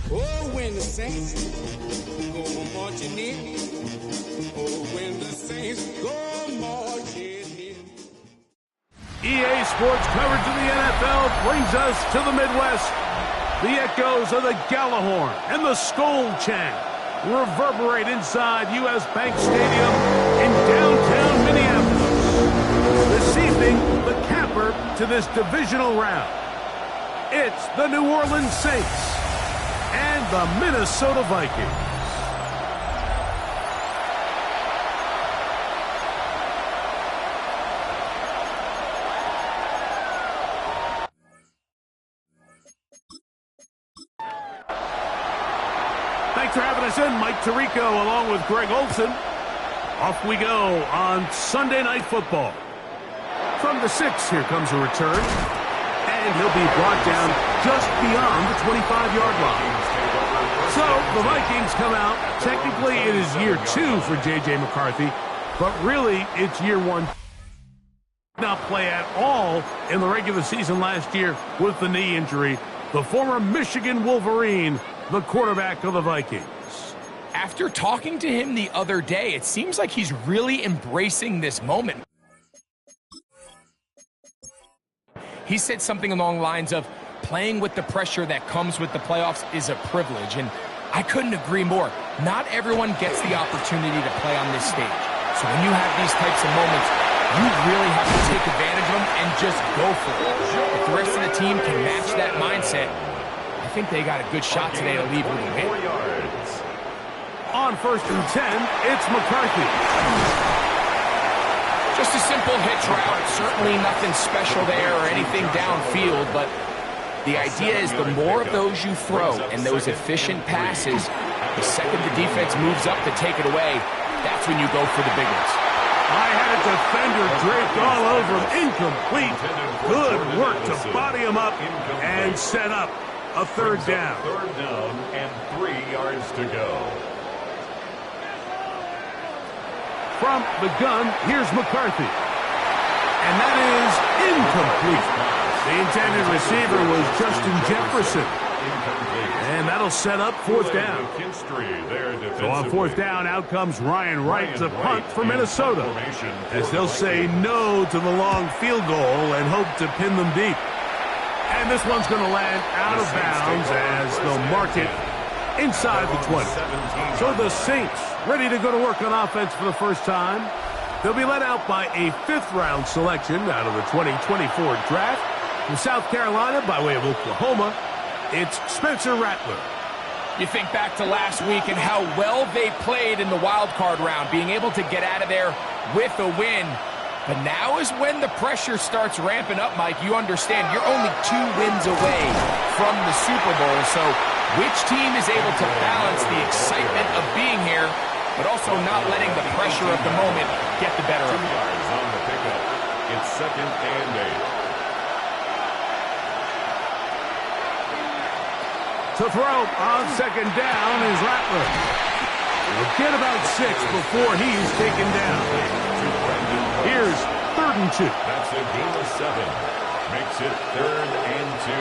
Oh, when the saints go marching in. Oh, when the saints go marching in. EA Sports coverage of the NFL brings us to the Midwest. The echoes of the Gallahorn and the Skull chant reverberate inside U.S. Bank Stadium in downtown Minneapolis. This evening, the capper to this divisional round. It's the New Orleans Saints and the Minnesota Vikings. Thanks for having us in, Mike Tirico, along with Greg Olson. Off we go on Sunday Night Football. From the 6, here comes a return. And he'll be brought down just beyond the 25-yard line. So the Vikings come out. Technically, it is year 2 for J.J. McCarthy, but really, it's year 1. Not play at all in the regular season last year with the knee injury. The former Michigan Wolverine, the quarterback of the Vikings. After talking to him the other day, it seems like he's really embracing this moment. He said something along the lines of, playing with the pressure that comes with the playoffs is a privilege, and I couldn't agree more. Not everyone gets the opportunity to play on this stage. So when you have these types of moments, you really have to take advantage of them and just go for it. If the rest of the team can match that mindset, I think they got a good shot today to leave with a win. On 1st and 10, it's McCarthy. Just a simple hitch route, certainly nothing special there or anything downfield, but the idea is the more of those you throw and those efficient passes, the second the defense moves up to take it away, that's when you go for the big ones. I had a defender draped all over him, incomplete. Good work to body him up and set up a 3rd down. 3rd down and 3 yards to go. From the gun, here's McCarthy. And that is incomplete. The intended receiver was Justin Jefferson. And that'll set up 4th down. So on 4th down, out comes Ryan Wright to punt for Minnesota, as they'll say no to the long field goal and hope to pin them deep. And this one's going to land out of bounds as they'll mark it inside the 20. So the Saints ready to go to work on offense for the first time. They'll be led out by a 5th-round selection out of the 2024 draft. From South Carolina, by way of Oklahoma, it's Spencer Rattler. You think back to last week and how well they played in the wild card round, being able to get out of there with a win. But now is when the pressure starts ramping up, Mike. You understand you're only 2 wins away from the Super Bowl, so which team is able to balance the excitement of being here, but also not letting the pressure of the moment get the better of them? On the pickup, it's 2nd and 8. To throw on 2nd down is Rattler. He'll get about 6 before he's taken down. Here's 3rd and 2. That's a gain of 7. Makes it 3rd and 2.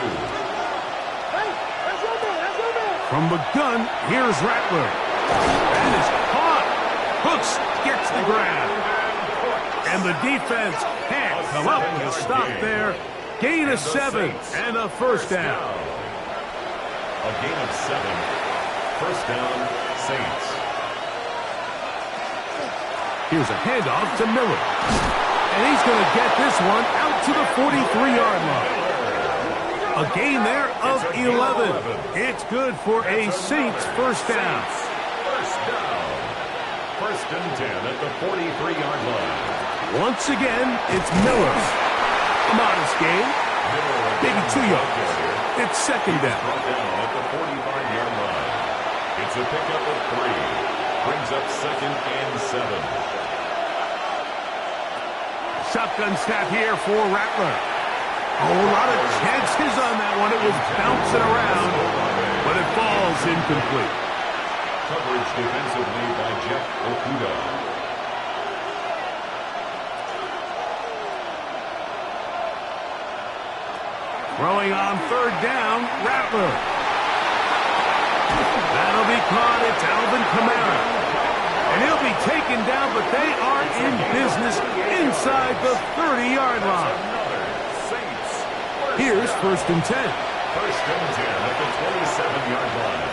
From the gun, here's Rattler. That is caught. Hooks gets the grab. And the defense can't come up with a stop there. Gain of 7 and a 1st down. A gain of 7. 1st down, Saints. Here's a handoff to Miller. And he's going to get this one out to the 43-yard line. A gain there of 11. It's good for a Saints 1st down. 1st down. 1st and 10 at the 43-yard line. Once again, it's Miller. A modest gain. maybe 2 yards. It's second down. Brought down at the 45-yard line. It's a pickup of 3. Brings up 2nd and 7. Shotgun snap here for Rattler. Oh, a lot of chances on that one. It was bouncing around, but it falls incomplete. Coverage defensively by Jeff Okuda. Throwing on 3rd down, Rattler. That'll be caught. It's Alvin Kamara. And he'll be taken down, but they are in business inside the 30-yard line. Here's 1st and 10. 1st and 10 at the 27-yard line.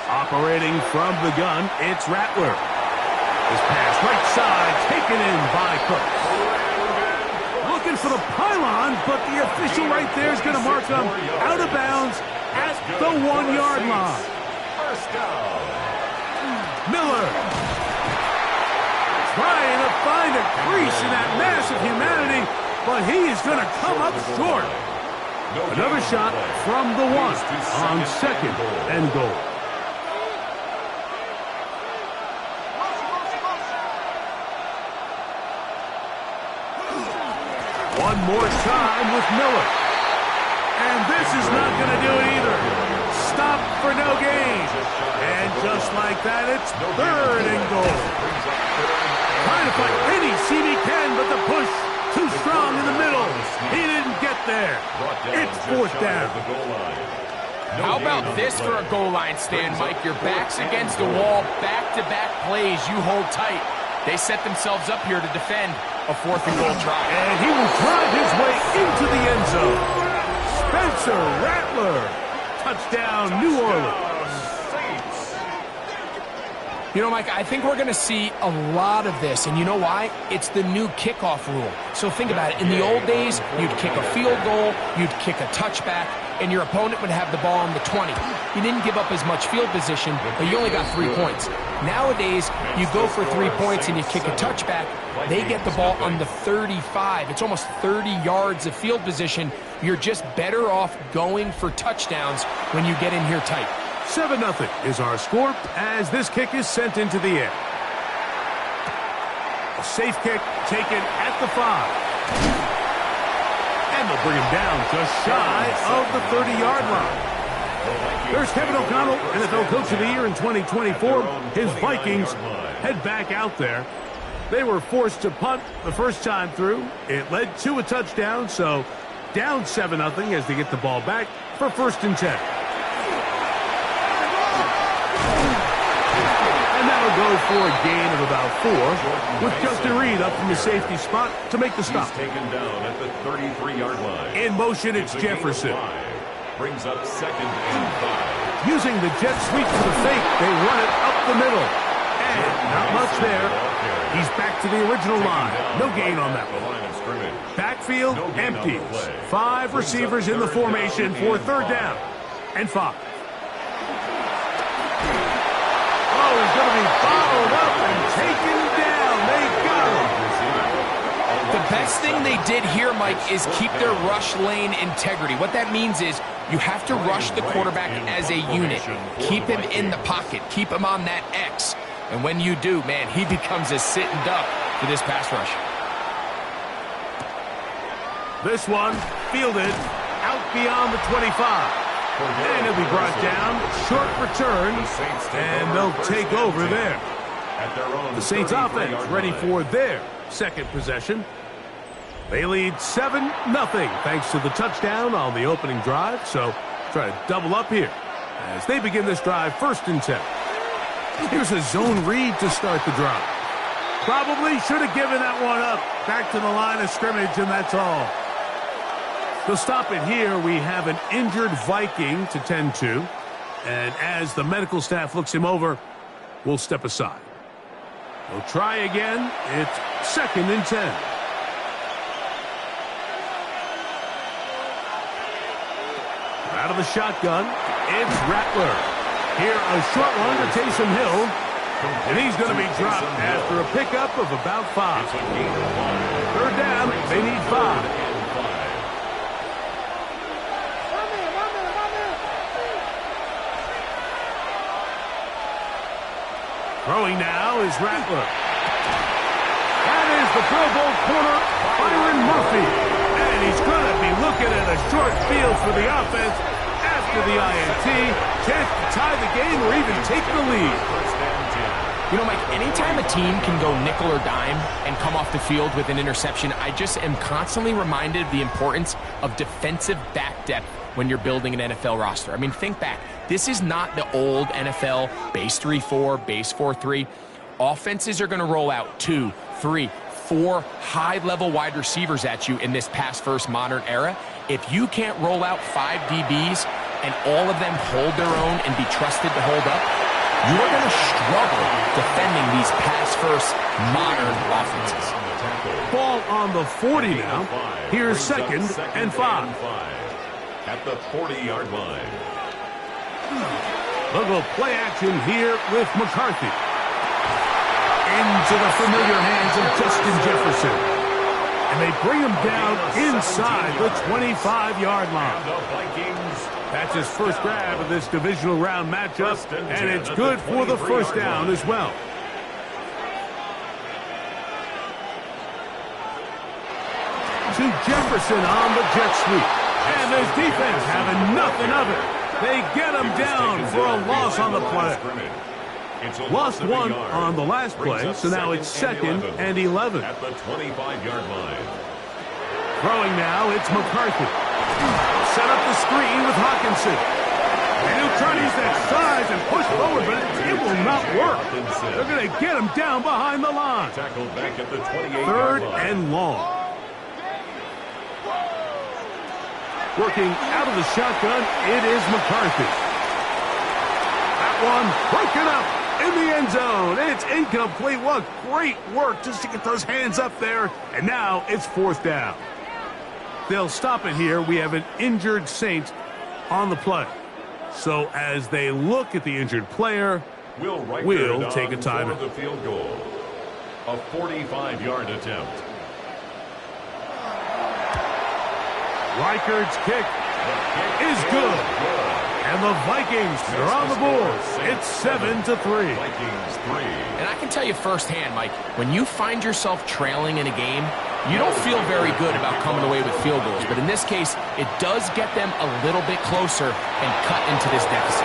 Operating from the gun, it's Rattler. His pass right side, taken in by Cooks. Looking for the pylon, but the official right there is going to mark him out of bounds at the 1-yard line. First down. Miller trying to find a crease in that mass of humanity, but he is going to come up short. Another shot from the 1 on 2nd and goal. One more time with Miller. And this is not going to do it either. Stop for no gain. And just like that, it's 3rd and goal. Trying to find any seam he can, but the push too strong in the middle. He didn't get there. It's 4th down. How about this for a goal line stand, Mike? Your back's against the wall, back-to-back plays. You hold tight. They set themselves up here to defend a 4th and goal try. And he will drive his way into the end zone. Spencer Rattler. Touchdown, New Orleans. You know, Mike, I think we're going to see a lot of this, and you know why? It's the new kickoff rule. So think about it. In the old days, you'd kick a field goal, you'd kick a touchback, and your opponent would have the ball on the 20. You didn't give up as much field position, but you only got 3 points. Nowadays, you go for 3 points and you kick a touchback, they get the ball on the 35. It's almost 30 yards of field position. You're just better off going for touchdowns when you get in here tight. 7-0 is our score as this kick is sent into the air. A safe kick taken at the 5. And they'll bring him down just shy of the 30-yard line. There's Kevin O'Connell, NFL Coach of the Year in 2024. His Vikings head back out there. They were forced to punt the first time through. It led to a touchdown, so down 7-0 as they get the ball back for 1st and 10. And that'll go for a gain of about 4, with Justin Reed up from the safety spot to make the stop. He's taken down at the 33-yard line. In motion, it's Jefferson. Brings up 2nd and 5. Using the jet sweep for the fake, they run it up the middle. And not much there. He's back to the original line. No gain on that one. Backfield empties. 5 receivers in the formation for 3rd down and 5. Oh, he's going to be followed up and taken down. They got him. The best thing they did here, Mike, is keep their rush lane integrity. What that means is you have to rush the quarterback as a unit. Keep him in the pocket. Keep him on that X. And when you do, man, he becomes a sitting duck for this pass rush. This one fielded out beyond the 25. And he'll be brought down. Short return. And they'll take over there. The Saints offense ready for their 2nd possession. They lead 7-0 thanks to the touchdown on the opening drive. So try to double up here as they begin this drive 1st and 10. Here's a zone read to start the drive. Probably should have given that one up. Back to the line of scrimmage, and that's all. To stop it here, we have an injured Viking to tend to. And as the medical staff looks him over, we'll step aside. We'll try again. It's 2nd and 10. Out of the shotgun, it's Rattler. Here, a short one to Taysom Hill. And he's going to be dropped after a pickup of about 5. Third down, they need 5. Throwing now is Rattler. That is the Pro Bowl corner, Byron Murphy. And he's going to be looking at a short field for the offense after the INT. Chance to tie the game or even take the lead. You know, Mike, anytime a team can go nickel or dime and come off the field with an interception, I just am constantly reminded of the importance of defensive back depth when you're building an NFL roster. I mean, think back. This is not the old NFL base 3-4, base 4-3. Offenses are going to roll out 2, 3, 4 high-level wide receivers at you in this pass-first modern era. If you can't roll out 5 DBs and all of them hold their own and be trusted to hold up, you are going to struggle defending these pass-first modern offenses. Ball on the 40 now. Here's second and 5. At the 40-yard line. Little play action here with McCarthy. Into the familiar hands of Justin Jefferson. And they bring him down inside the 25-yard line. That's his first grab of this divisional round matchup, and it's good for the first down as well. To Jefferson on the jet sweep. And his defense having nothing of it. They get him down for a loss on the play. Lost 1 on the last play, so now it's second and 11. At the 25-yard line. Throwing now, it's McCarthy. Set up the screen with Hawkinson. And he'll try to use that size and push forward, but it will not work. They're going to get him down behind the line. Tackled back at the 28-yard Third line. and long. Working out of the shotgun, it is McCarthy. That one broken up in the end zone. It's incomplete. What great work just to get those hands up there. And now it's fourth down. They'll stop it here. We have an injured Saint on the play. So as they look at the injured player, we'll take a timeout. The field goal. A 45-yard attempt. Reichard's kick is good. And the Vikings are on the board. It's 7-3. Vikings 3. And I can tell you firsthand, Mike, when you find yourself trailing in a game, you don't feel very good about coming away with field goals. But in this case, it does get them a little bit closer and cut into this deficit.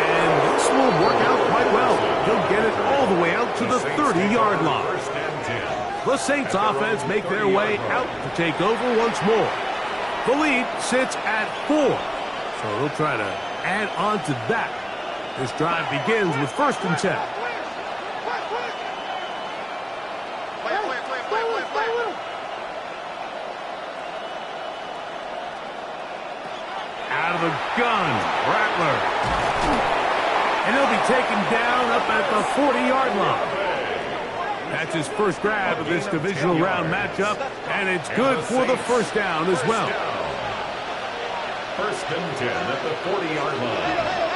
And this will work out quite well. He'll get it all the way out to the 30-yard line. First and 10. The Saints offense make their way out to take over once more. The lead sits at 4. So they'll try to add on to that. This drive begins with first and 10. Out of the gun, Rattler. And he'll be taken down up at the 40-yard line. That's his first grab of this divisional round matchup, and it's good for the first down as well. First and 10 at the 40-yard line.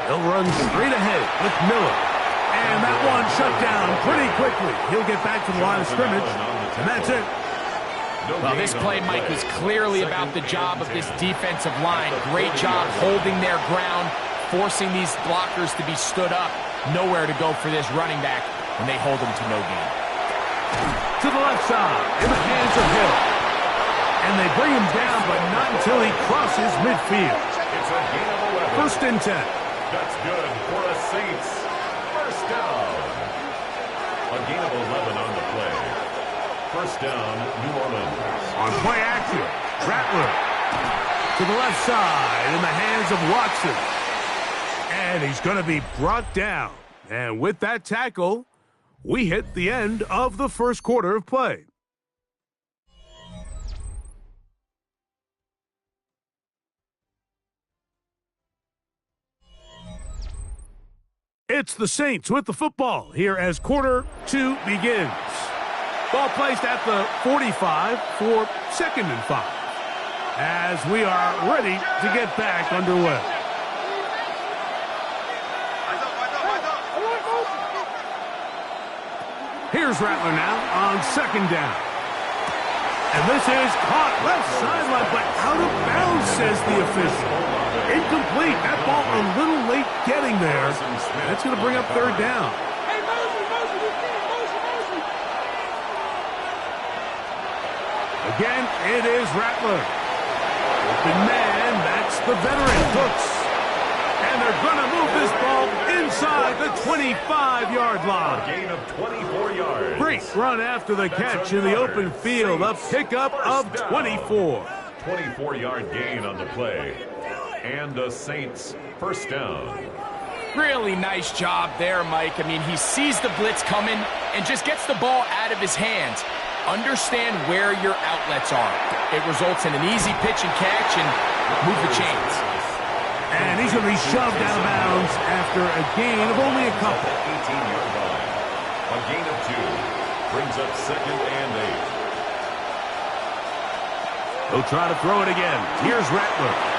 He'll run straight ahead with Miller. And that one shut down pretty quickly. He'll get back to the line of scrimmage, and that's it. Well, this play, Mike, was clearly about the job of this defensive line. Great job holding their ground, forcing these blockers to be stood up. Nowhere to go for this running back when they hold him to no gain. To the left side, in the hands of Hill. And they bring him down, but not until he crosses midfield. It's a gain of 11. First and 10. That's good for a Saints. First down. A gain of 11 on the play. First down, New Orleans. On play action, Rattler. To the left side, in the hands of Watson. And he's going to be brought down. And with that tackle, we hit the end of the first quarter of play. It's the Saints with the football here as quarter 2 begins. Ball placed at the 45 for 2nd and 5 as we are ready to get back underway. Here's Rattler now on 2nd down. And this is caught left sideline, but out of bounds, says the official. Incomplete. That ball a little late getting there. That's going to bring up 3rd down. Again, it is Rattler. Open man, that's the veteran, Cooks. And they're going to move this ball inside the 25-yard line. A gain of 24 yards. Great run after the catch in the open field. A pickup of 24. 24-yard gain on the play. And the Saints 1st down. Really nice job there, Mike. I mean, he sees the blitz coming and just gets the ball out of his hands. Understand where your outlets are. It results in an easy pitch and catch and move the chains. And he's going to be shoved out of bounds after a gain of only a couple. 18-yard line. A gain of 2 brings up 2nd and 8. He'll try to throw it again. Here's Rattler.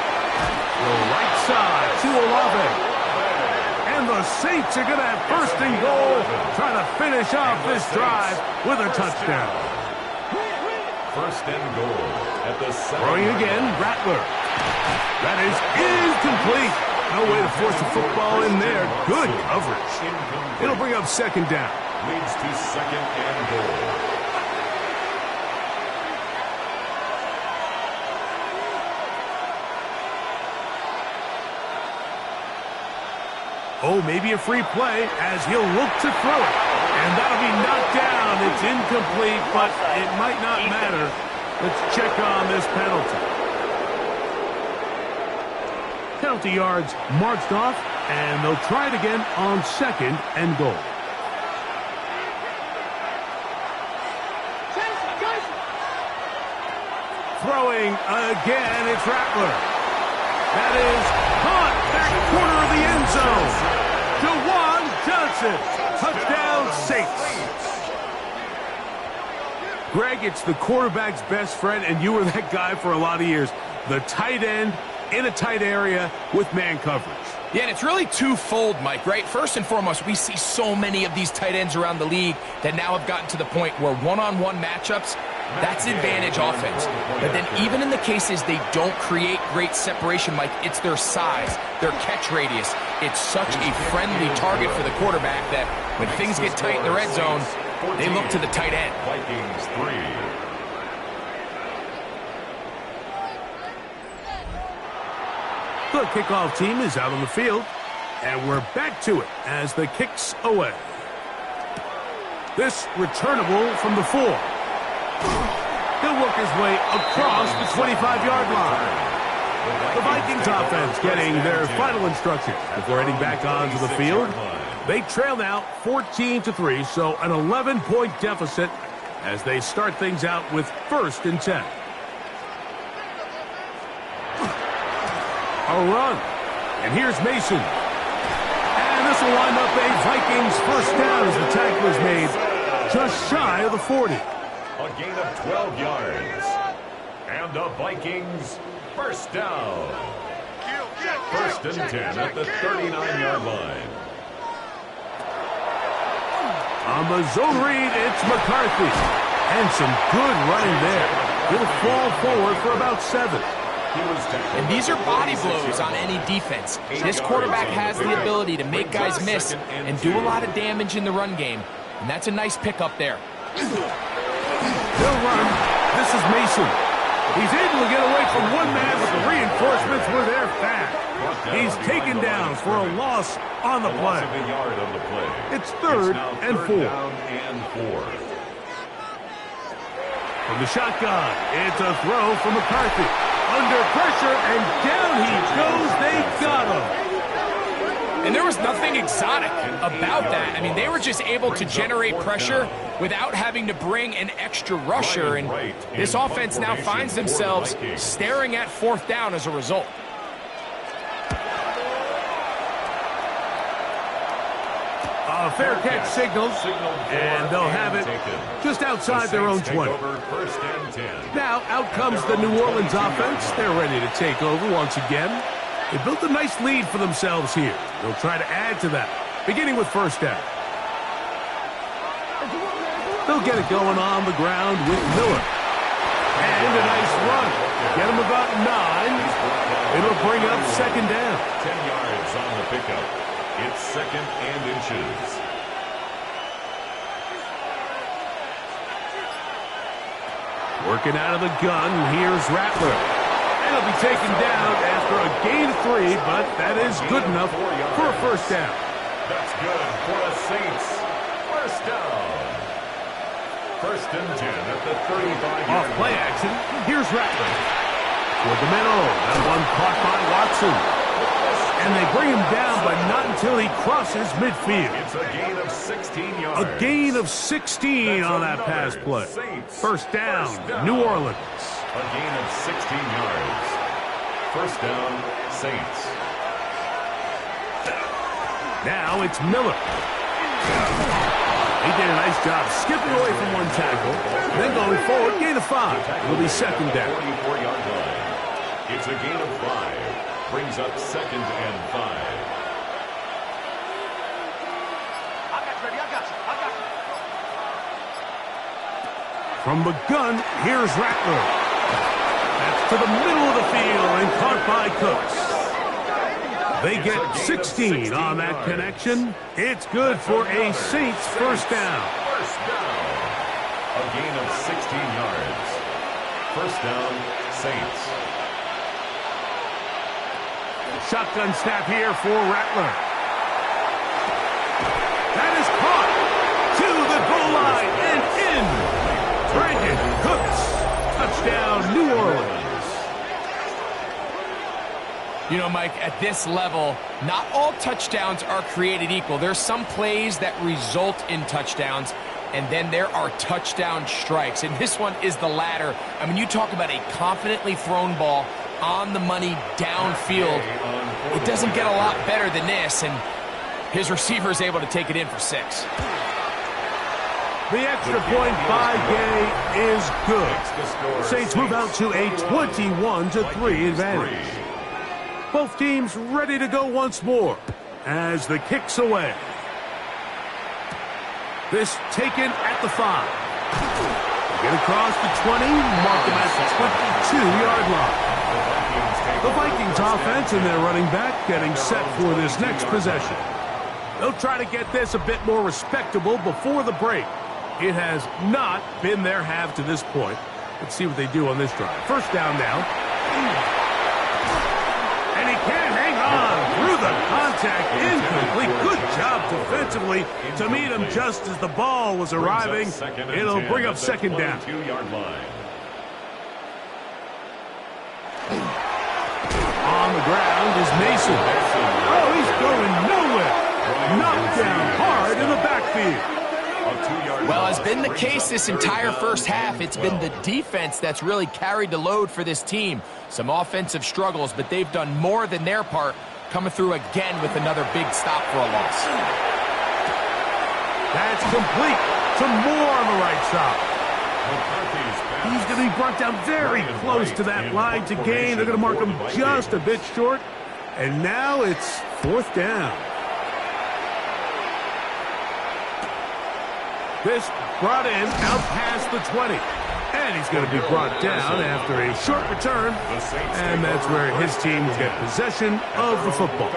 The right side to Olave. And the Saints are going to have 1st and goal, trying to finish off this drive with a touchdown. 1st and goal at the 7. Throwing again, Rattler. That is incomplete. No way to force the football in there. Good coverage. It'll bring up 2nd down. Leads to 2nd and goal. Oh, maybe a free play as he'll look to throw it. And that'll be knocked down. It's incomplete, but it might not matter. Let's check on this penalty. Penalty yards marched off, and they'll try it again on 2nd and goal. Throwing again, it's Rattler. That is caught back corner of the end zone. Jawan Johnson, touchdown Saints. Greg, it's the quarterback's best friend, and you were that guy for a lot of years. The tight end in a tight area with man coverage. Yeah, and it's really twofold, Mike, right? First and foremost, we see so many of these tight ends around the league that now have gotten to the point where one-on-one matchups, that's advantage offense. But then even in the cases they don't create great separation, Mike, it's their size, their catch radius. It's such a friendly target for the quarterback that when things get tight in the red zone, they look to the tight end. Vikings 3. The kickoff team is out on the field, and we're back to it as the kick's away. This returnable from the 4. He'll work his way across the 25-yard line. The Vikings offense getting their final instructions before heading back onto the field. They trail now 14-3, so an 11-point deficit as they start things out with 1st and 10. A run. And here's Mason. And this will wind up a Vikings 1st down as the tackle is made just shy of the 40. A gain of 12 yards. And the Vikings 1st down. 1st and 10 at the 39-yard line. On the zone read, it's McCarthy. And some good running there. He'll fall forward for about 7. And these are body blows on any defense. This quarterback has the ability to make guys miss and do a lot of damage in the run game. And that's a nice pickup there. They'll run. This is Mason. He's able to get away from one man, but the reinforcements were there fast. He's taken down for a loss on the play. It's 3rd and 4. From the shotgun, it's a throw from McCarthy. Under pressure, and down he goes. They got him. And there was nothing exotic about that. I mean, they were just able to generate pressure without having to bring an extra rusher. And this offense now finds themselves staring at 4th down as a result. A fair catch signaled, and they'll have it just outside their own 20. Now, out comes the New Orleans offense. They're ready to take over once again. They built a nice lead for themselves here. They'll try to add to that, beginning with first down. They'll get it going on the ground with Miller. And a nice run. Get him about 9. It'll bring up second down. 10 yards on the pickup. It's second and inches. Working out of the gun, here's Rattler. And he'll be taken down after a gain of 3, but that is good enough for a first down. That's good for the Saints. First down. First and 10 at the 35-yard line. Off play action, here's Rattler. Toward the middle, that one caught by Watson. And they bring him down, but not until he crosses midfield. It's a gain of 16 yards. A gain of 16 on that pass play. First down, New Orleans. A gain of 16 yards. First down, Saints. Now it's Miller. He did a nice job skipping away from one tackle. Then going forward, gain of 5. It'll be second down. 44-yard line. It's a gain of 5. Brings up second and 5. From the gun, here's Rattler. That's to the middle of the field and caught by Cooks. They get 16 on that connection. It's good for a Saints first down. First down. A gain of 16 yards. First down, Saints. Shotgun snap here for Rattler. That is caught to the goal line and in. Brandon Cooks. Touchdown, New Orleans. You know, Mike, at this level, not all touchdowns are created equal. There's some plays that result in touchdowns, and then there are touchdown strikes. And this one is the latter. I mean, you talk about a confidently thrown ball on the money downfield. It doesn't get a lot better than this, and his receiver is able to take it in for 6. The extra point by Gay is good. Saints move out to a 21-3 advantage. Both teams ready to go once more as the kick's away. This taken at the 5. Get across the 20, mark him at the 22-yard line. The Vikings offense and their running back getting set for this next possession. They'll try to get this a bit more respectable before the break. It has not been their half to this point. Let's see what they do on this drive. First down now. And he can't hang on through the contact. Incomplete. Good job defensively to meet him just as the ball was arriving. It'll bring up second down. On the ground is Mason. Oh, he's going nowhere. Knocked down hard in the backfield. Well, has been the case this entire first half. It's been the defense that's really carried the load for this team. Some offensive struggles, but they've done more than their part, coming through again with another big stop for a loss. That's complete. Some more on the right side. He's going to be brought down very close to that line to gain. They're going to mark him just a bit short. And now it's fourth down. This brought in out past the 20. And he's going to be brought down after a short return. And that's where his team will get possession of the football.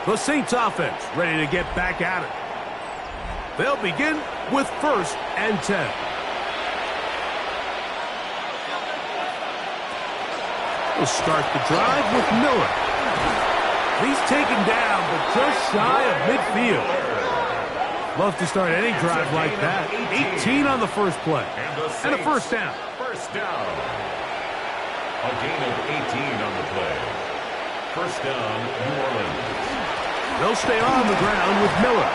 The Saints offense ready to get back at it. They'll begin with first and 10. We'll start the drive with Miller. He's taken down, but just shy of midfield. Love to start any drive like that. 18 on the first play. And a first down. First down. A gain of 18 on the play. First down, New Orleans. They'll stay on the ground with Miller.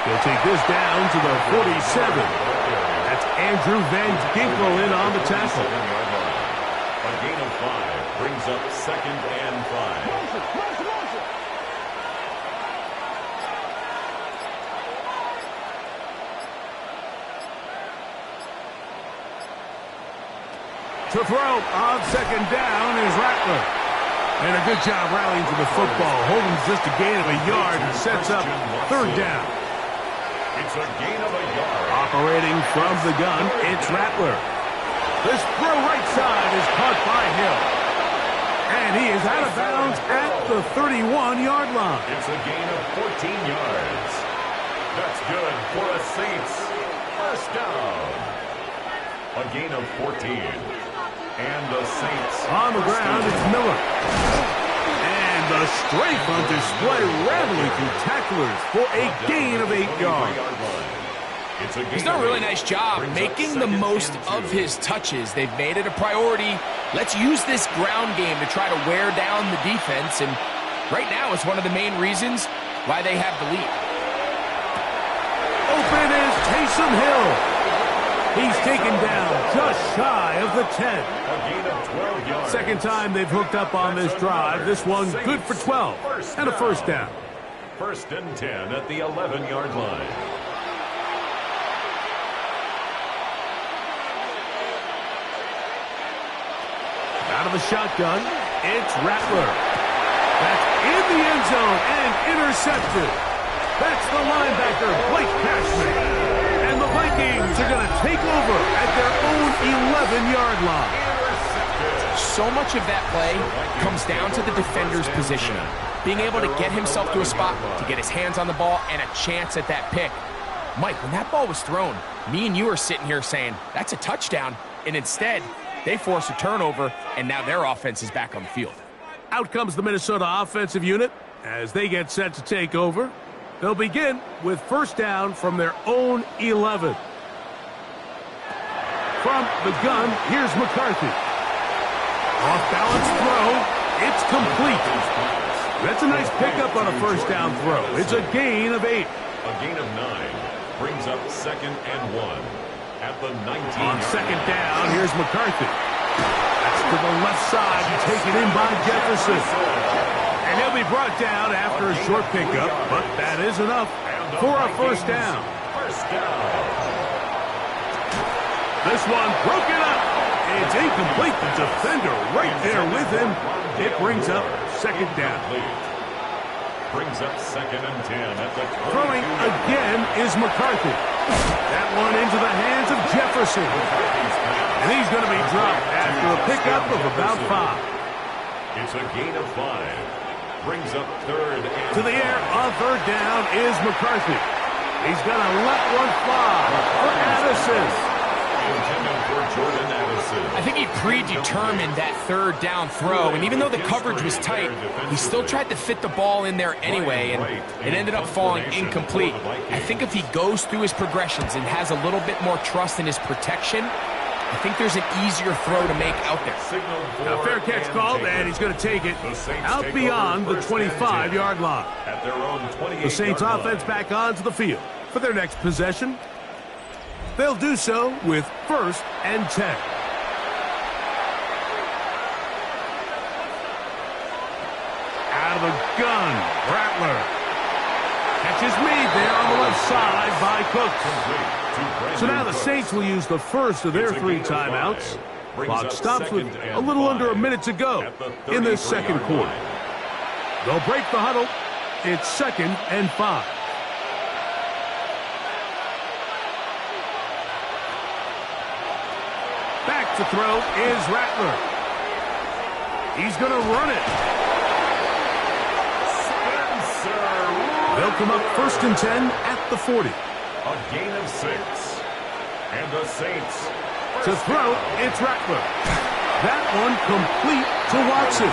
They'll take this down to the 47. That's Andrew Van Ginkel in on the tackle. A gain of 5 brings up second and 5. To throw on second down is Rattler. And a good job rallying to the football, holding just a gain of a yard and sets up third down. It's a gain of a yard. Operating from the gun, it's Rattler. This throw right side is caught by Hill. And he is out of bounds at the 31-yard line. It's a gain of 14 yards. That's good for a Saints first down. A gain of 14. And the Saints on the ground, it's Miller. And the strength on display, rattling through tacklers for a gain of 8 yards. He's done a really nice job making the most of his touches. They've made it a priority. Let's use this ground game to try to wear down the defense. And right now it's one of the main reasons why they have the lead. Open is Taysom Hill. He's taken down just shy of the 10. A gain of 12 yards. Second time they've hooked up on this drive. This one good for 12 and a first down. First and 10 at the 11-yard line. Out of the shotgun, it's Rattler. That's in the end zone and intercepted. That's the linebacker, Blake Cashman. And the Vikings are going to take over at their own 11-yard line. So much of that play comes down to the defender's positioning. Being able to get himself to a spot, to get his hands on the ball, and a chance at that pick. Mike, when that ball was thrown, me and you are sitting here saying, that's a touchdown. And instead, they force a turnover, and now their offense is back on the field. Out comes the Minnesota offensive unit as they get set to take over. They'll begin with first down from their own 11. From the gun, here's McCarthy. Off-balance throw. It's complete. That's a nice pickup on a first down throw. It's a gain of 8. A gain of 9 brings up second and 1 at the 19. On second down, here's McCarthy. That's to the left side, taken in by Jefferson. And he'll be brought down after a short pickup, but that is enough for a first down. This one broken up. It's incomplete. The defender right there with him. It brings up second down. Brings up second and 10 at the 20. Throwing again is McCarthy. That one into the hands of Jefferson. And he's going to be dropped after a pickup of about 5. It's a gain of 5. Brings up third. To the air on third down is McCarthy. He's going to let one fly for Addison. I think he predetermined that third down throw, and even though the coverage was tight, he still tried to fit the ball in there anyway, and it ended up falling incomplete. I think if he goes through his progressions and has a little bit more trust in his protection, I think there's an easier throw to make out there. A fair catch called, and he's going to take it out beyond the 25-yard line. The Saints offense back onto the field for their next possession. They'll do so with first and 10. Out of the gun, Rattler. Catch is made there on the left side by Cooks. So now the Saints will use the first of their 3 timeouts. Clock stops with a little under a minute to go in this second quarter. They'll break the huddle. It's second and 5. Back to throw is Rattler. He's going to run it. They'll come up first and 10 at the 40. A gain of 6. And the Saints. To throw, it's Rattler. That one complete to Watson.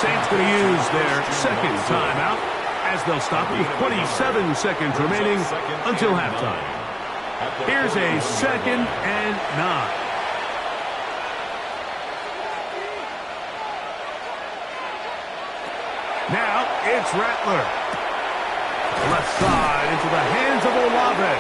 Saints going to use their second timeout as they'll stop it with 27 seconds remaining until halftime. Here's a second and 9. Now it's Rattler. Left side into the hands of Olave.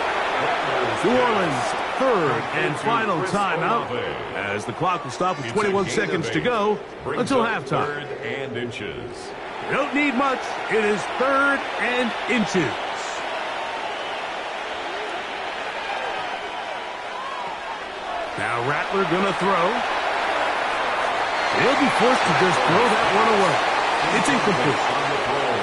New Orleans third and final timeout as the clock will stop with 21 seconds to go until halftime. You don't need much. It is third and inches. Now Rattler going to throw. He'll be forced to just throw that one away. It's incomplete.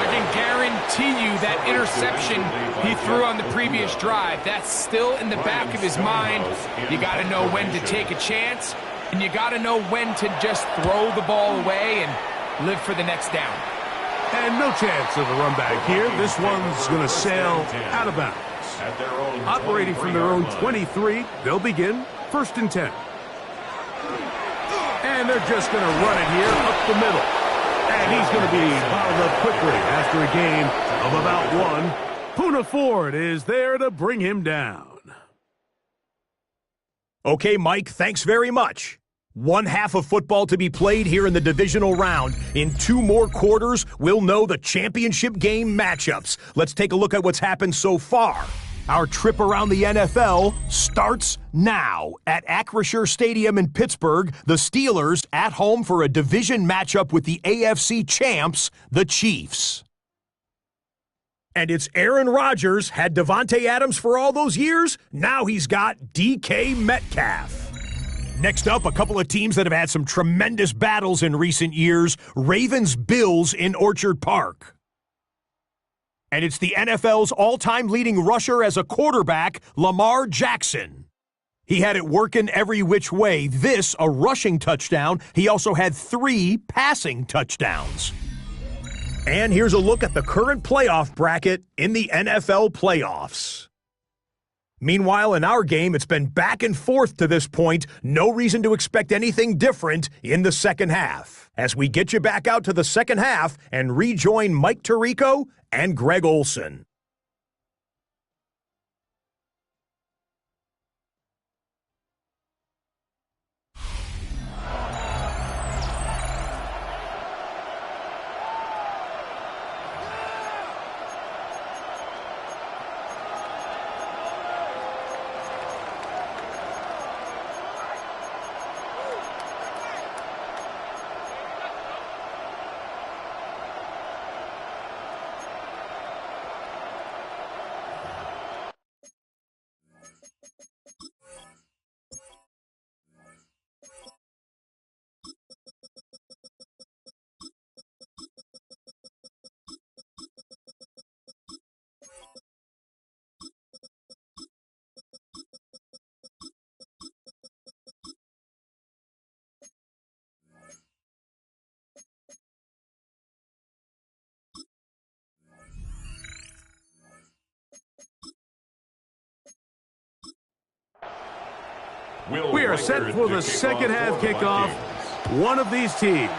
I can guarantee you that interception he threw on the previous drive, that's still in the back of his mind. You got to know when to take a chance, and you got to know when to just throw the ball away and live for the next down. And no chance of a run back here. This one's going to sail out of bounds. Operating from their own 23, they'll begin 1st and 10. And they're just going to run it here up the middle. And he's going to be bottled up quickly after a gain of about 1. Poona Ford is there to bring him down. Okay, Mike, thanks very much. One half of football to be played here in the divisional round. In 2 more quarters, we'll know the championship game matchups. Let's take a look at what's happened so far. Our trip around the NFL starts now. At Acrisure Stadium in Pittsburgh, the Steelers at home for a division matchup with the AFC champs, the Chiefs. And it's Aaron Rodgers. Had Devontae Adams for all those years. Now he's got DK Metcalf. Next up, a couple of teams that have had some tremendous battles in recent years. Ravens-Bills in Orchard Park. And it's the NFL's all-time leading rusher as a quarterback, Lamar Jackson. He had it working every which way. This, a rushing touchdown. He also had 3 passing touchdowns. And here's a look at the current playoff bracket in the NFL playoffs. Meanwhile, in our game, it's been back and forth to this point. No reason to expect anything different in the second half. As we get you back out to the second half and rejoin Mike Tirico and Greg Olson. We are set for the second half kickoff. One of these teams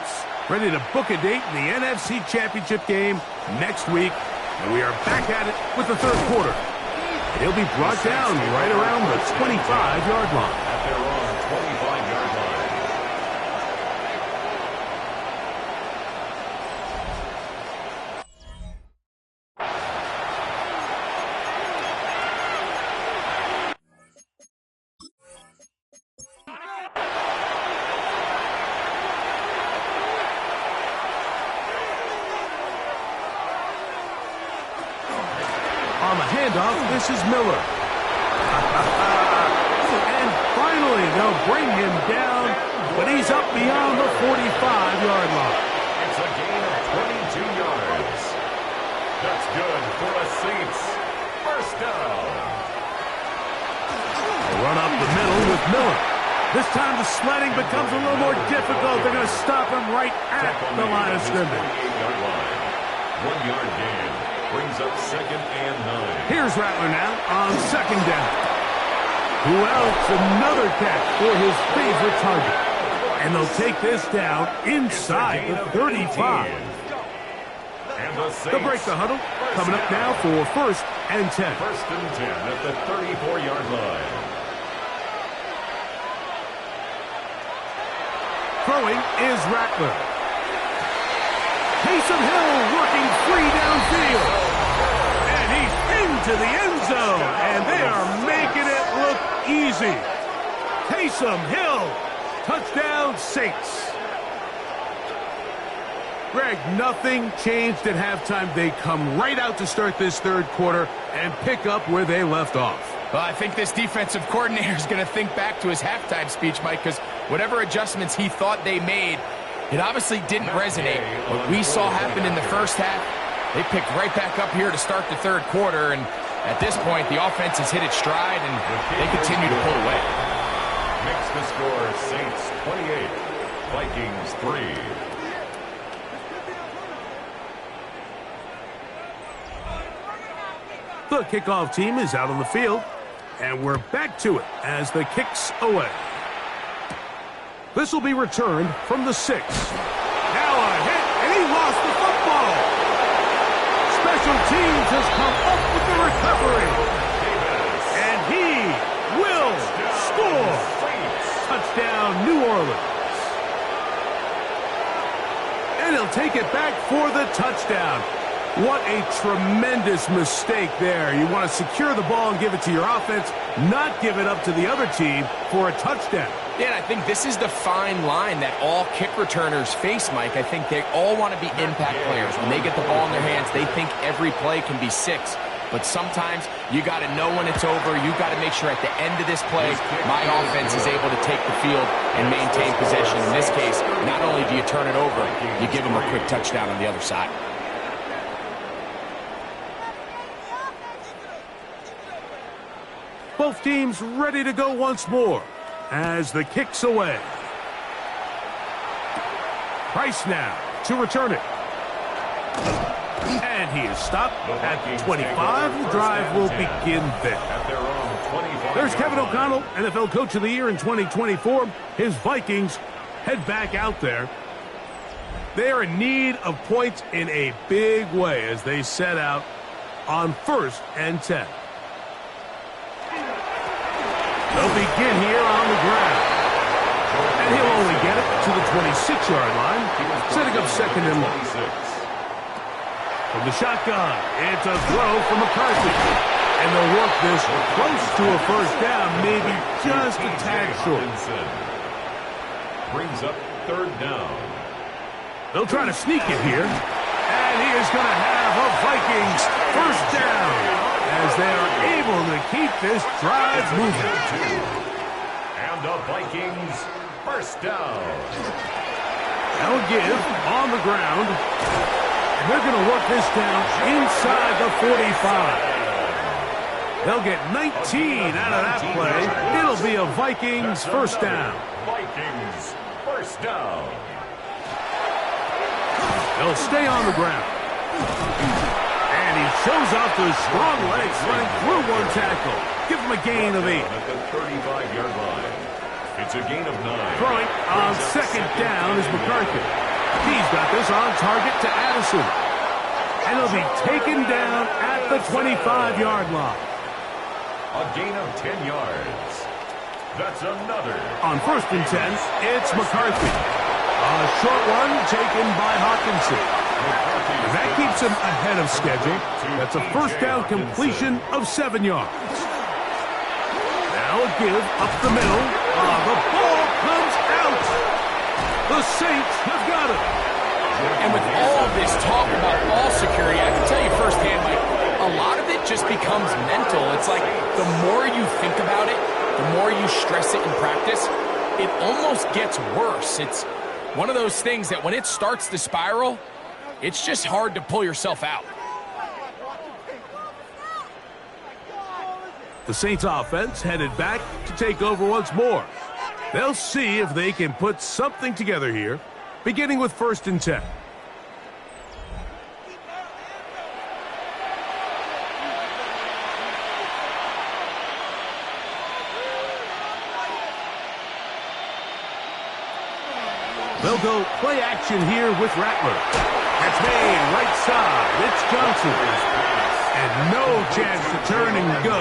ready to book a date in the NFC Championship game next week. And we are back at it with the third quarter. He'll be brought down right around the 25-yard line. At their own 25-yard line. On the handoff, this is Miller. And finally, they'll bring him down, but he's up beyond the 45-yard line. It's a gain of 22 yards. That's good for a Saints first down. A run up the middle with Miller. This time the sledding becomes a little more difficult. They're going to stop him right at the line of scrimmage. 28-yard line. 1-yard gain. Brings up 2nd and 9. Here's Rattler now on 2nd down. Who else? Another catch for his favorite target. And they'll take this down inside the 35. And the Saints They'll break the huddle. Coming up now for 1st and 10. 1st and 10 at the 34-yard line. Throwing is Rattler. Taysom Hill working free downfield. And he's into the end zone. And they are making it look easy. Taysom Hill. Touchdown, Saints. Greg, nothing changed at halftime. They come right out to start this third quarter and pick up where they left off. Well, I think this defensive coordinator is going to think back to his halftime speech, Mike, because whatever adjustments he thought they made It obviously didn't resonate. What we saw happen in the first half, they picked right back up here to start the third quarter, and at this point, the offense has hit its stride, and they continue to pull away. Makes the score Saints 28, Vikings 3. The kickoff team is out on the field, and we're back to it as the kick's away. This will be returned from the 6. Now a hit, and he lost the football. Special teams has come up with the recovery. And he will score. Touchdown, New Orleans. And he'll take it back for the touchdown. What a tremendous mistake there. You want to secure the ball and give it to your offense, not give it up to the other team for a touchdown. Yeah, and I think this is the fine line that all kick returners face, Mike. I think they all want to be impact players. When they get the ball in their hands, they think every play can be 6. But sometimes you got to know when it's over. You got to make sure at the end of this play, my offense is able to take the field and maintain possession. In this case, not only do you turn it over, you give them a quick touchdown on the other side. Both teams ready to go once more as the kick's away. Price now to return it. And he is stopped at 25. The drive will begin there. There's Kevin O'Connell, NFL Coach of the Year in 2024. His Vikings head back out there. They are in need of points in a big way as they set out on 1st and 10. They'll begin here on the ground. And he'll only get it to the 26-yard line, setting up 2nd and long. From the shotgun, it's a throw from McCarthy. And they'll work this close to a 1st down, maybe just a tad short. Brings up 3rd down. They'll try to sneak it here. And he is going to have a Vikings 1st down as they are able to keep this drive moving. And the Vikings 1st down. They'll give on the ground. And they're going to work this down inside the 45. They'll get 19 out of that play. It'll be a Vikings 1st down. Vikings 1st down. They'll stay on the ground. And he shows off those strong legs running through one tackle. Give him a gain of 8. At the 35-yard line. It's a gain of 9. Throwing on 2nd down is McCarthy. He's got this on target to Addison. And he'll be taken down at the 25-yard line. A gain of 10 yards. That's another. On 1st and 10, it's McCarthy. A short one taken by Hawkinson. That keeps him ahead of schedule. That's a 1st down completion of 7 yards. Now a give up the middle. The ball comes out. The Saints have got it. And with all this talk about ball security, I can tell you firsthand, Mike, a lot of it just becomes mental. It's like the more you think about it, the more you stress it in practice, it almost gets worse. It's one of those things that when it starts to spiral, it's just hard to pull yourself out. The Saints offense headed back to take over once more. They'll see if they can put something together here, beginning with 1st and 10. They'll go play action here with Rattler. That's made right side. It's Johnson. And no chance to turn and go.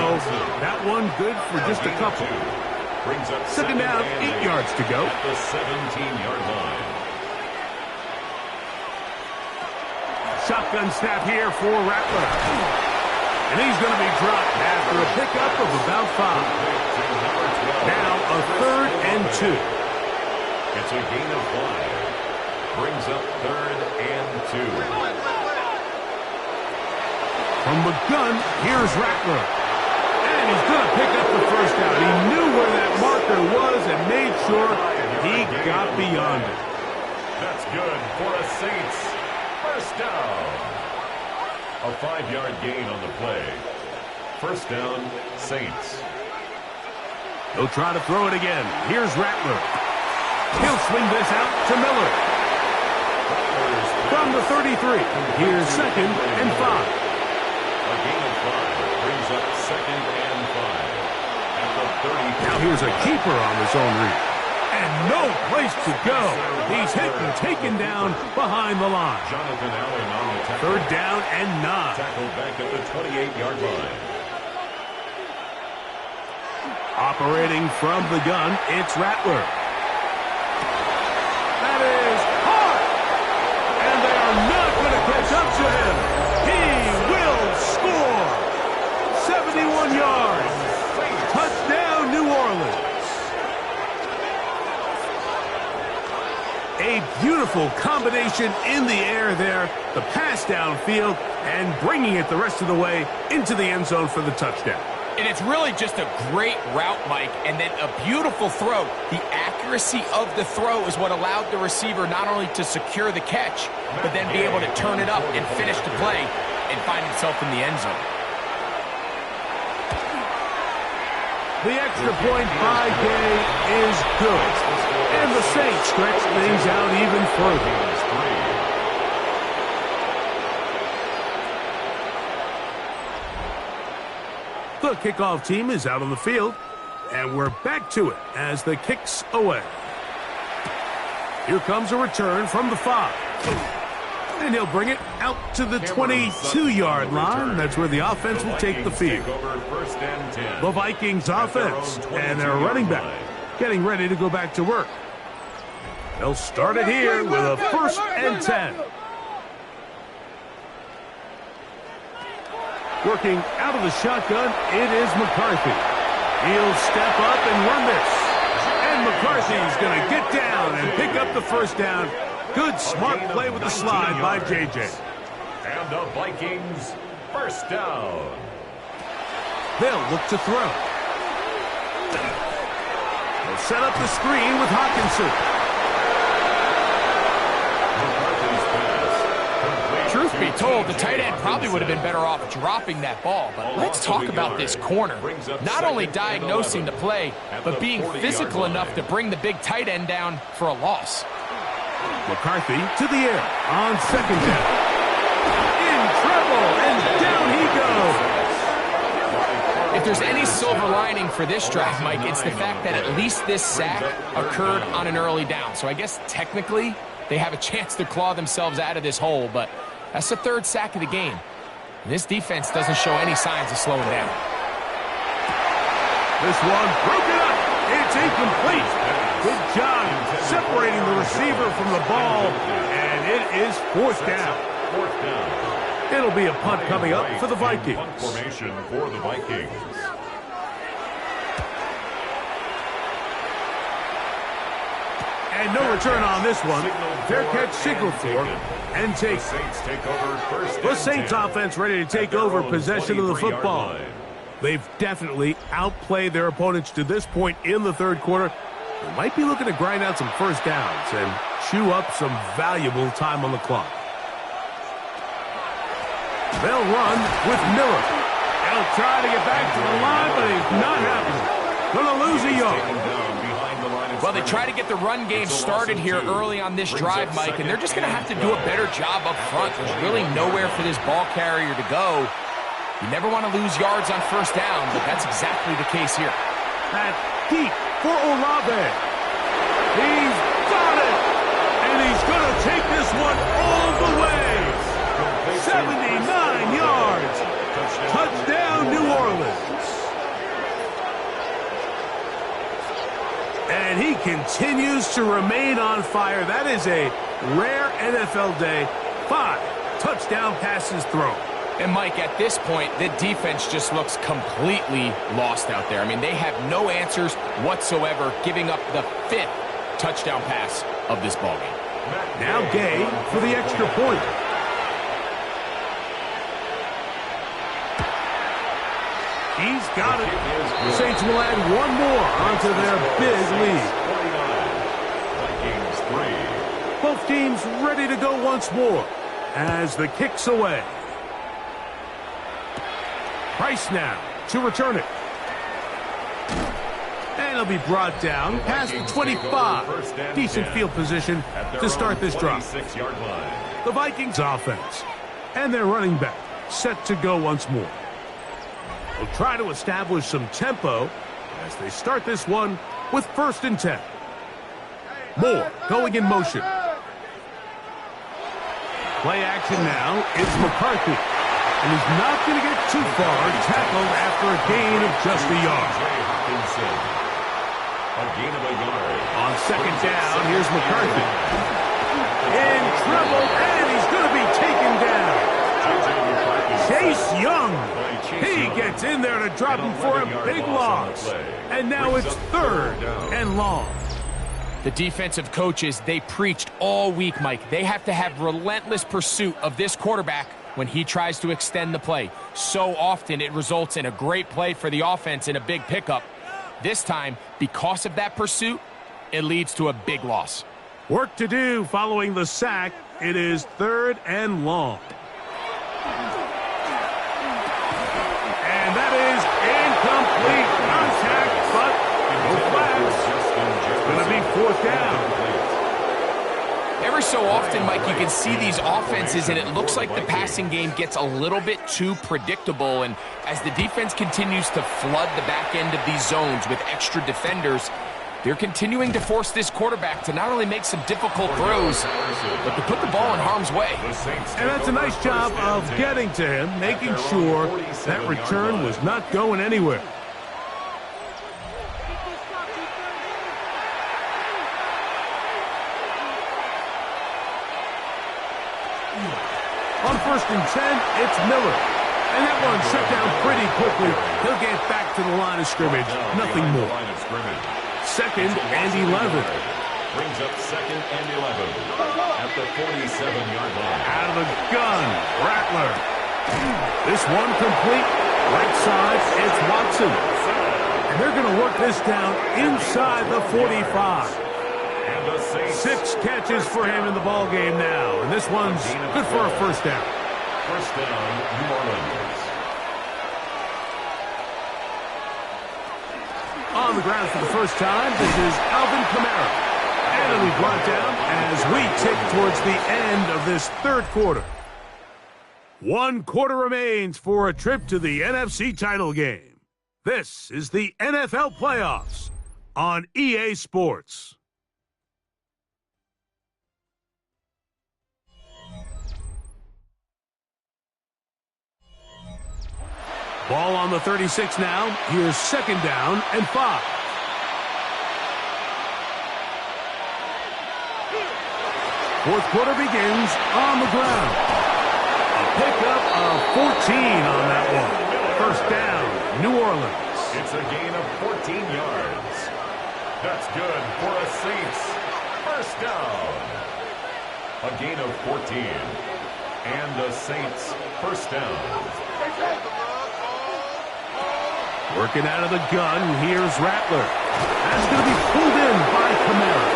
That one good for just a couple. 2nd down, 8 yards to go. At the 17-yard line. Shotgun snap here for Rattler. And he's going to be dropped after a pickup of about 5. Now a 3rd and 2. It's a gain of 5. Brings up 3rd and 2. From the gun, here's Rattler. And he's going to pick up the 1st down. He knew where that marker was and made sure he got beyond it. That's good for a Saints first down. A 5-yard gain on the play. First down, Saints. He'll try to throw it again. Here's Rattler. He'll swing this out to Miller. From the 33, here's 2nd and 5. A gain of 5 brings up 2nd and 5. At the 30. Now here's a keeper on his own read. And no place to go. He's hit and taken down behind the line. Jonathan Allen on the tackle. 3rd down and 9. Tackled back at the 28-yard line. Operating from the gun, it's Rattler. That is hard. And they are not going to catch up to him. He will score. 71 yards. Touchdown, New Orleans. A beautiful combination in the air there. The pass downfield and bringing it the rest of the way into the end zone for the touchdown. And it's really just a great route, Mike, and then a beautiful throw. The accuracy of the throw is what allowed the receiver not only to secure the catch, but then be able to turn it up and finish the play and find himself in the end zone. The extra point by Gay is good. And the Saints stretch things out even further. The kickoff team is out on the field, and we're back to it as the kick's away. Here comes a return from the 5. And he'll bring it out to the 22-yard line. That's where the offense will take the field. The Vikings offense and their running back getting ready to go back to work. They'll start it here with a 1st and 10. Working out of the shotgun, it is McCarthy. He'll step up and run this. And McCarthy's going to get down and pick up the 1st down. Good, smart play with the slide by J.J. And the Vikings, 1st down. They'll look to throw. They'll set up the screen with Hawkinson. Truth be told, the tight end probably would have been better off dropping that ball. But let's talk about this corner. Not only diagnosing the play, but being physical enough to bring the big tight end down for a loss. McCarthy to the air on 2nd down. In trouble, and down he goes. If there's any silver lining for this drive, Mike, it's the fact that at least this sack occurred on an early down. So I guess technically they have a chance to claw themselves out of this hole, but that's the 3rd sack of the game. And this defense doesn't show any signs of slowing down. This one broken up. It's incomplete. Good job separating the receiver from the ball, and it is 4th down. 4th down. It'll be a punt coming up for the Vikings. Punt formation for the Vikings. And no return on this one. Fair catch signaled for and take. The Saints offense ready to take over possession of the football. They've definitely outplayed their opponents to this point in the 3rd quarter. They might be looking to grind out some 1st downs and chew up some valuable time on the clock. They'll run with Miller. They'll try to get back to the line, but he's not happening. Going to lose a yard. Well, they try to get the run game started here early on this drive, Mike, and they're just going to have to do a better job up front. There's really nowhere for this ball carrier to go. You never want to lose yards on 1st down, but that's exactly the case here. That's deep for Olave. He's got it, and he's going to take this one all the way. 79 yards. Touchdown, New Orleans. And he continues to remain on fire. That is a rare NFL day. 5 touchdown passes thrown. And, Mike, at this point, the defense just looks completely lost out there. I mean, they have no answers whatsoever, giving up the 5th touchdown pass of this ballgame. Now Gay for the extra point. He's got it. The Saints will add one more onto their big lead. Both Both teams ready to go once more as the kick's away. Price now to return it. And it'll be brought down past the 25. Decent field position to start this drive. The Vikings offense and their running back set to go once more. They'll try to establish some tempo as they start this one with 1st and 10. Moore going in motion. Play action now. It's McCarthy. And he's not going to get too far, tackled after a gain of just a yard. A gain of a yard. On 2nd down, here's McCarthy. In trouble, and he's going to be taken down. Chase Young. He gets in there to drop him for a big loss. And now it's 3rd and long. The defensive coaches, they preached all week, Mike. They have to have relentless pursuit of this quarterback when he tries to extend the play. So often it results in a great play for the offense and a big pickup. This time, because of that pursuit, it leads to a big loss. Work to do following the sack. It is 3rd and long. And that is incomplete contact, but no flags. It's going to be 4th down. Every so often, Mike, you can see these offenses, and it looks like the passing game gets a little bit too predictable. And as the defense continues to flood the back end of these zones with extra defenders, they're continuing to force this quarterback to not only make some difficult throws, but to put the ball in harm's way. And that's a nice job of getting to him, making sure that return was not going anywhere. On 1st and 10, it's Miller. And that one shut down pretty quickly. He'll get back to the line of scrimmage. Nothing more. 2nd and 11. Brings up 2nd and 11 at the 47-yard line. Out of the gun, Rattler. This one complete. Right side, it's Watson. And they're going to work this down inside the 45. 6 catches for him in the ball game now, and this one's good for a 1st down. 1st down, New Orleans. On the ground for the first time, this is Alvin Kamara. And it'll be brought down as we tick towards the end of this 3rd quarter. 1 quarter remains for a trip to the NFC title game. This is the NFL playoffs on EA Sports. Ball on the 36 now. Here's 2nd down and 5. Fourth quarter begins on the ground. A pickup of 14 on that one. 1st down, New Orleans. It's a gain of 14 yards. That's good for a Saints 1st down. A gain of 14. And the Saints 1st down. Working out of the gun, here's Rattler. That's going to be pulled in by Kamara.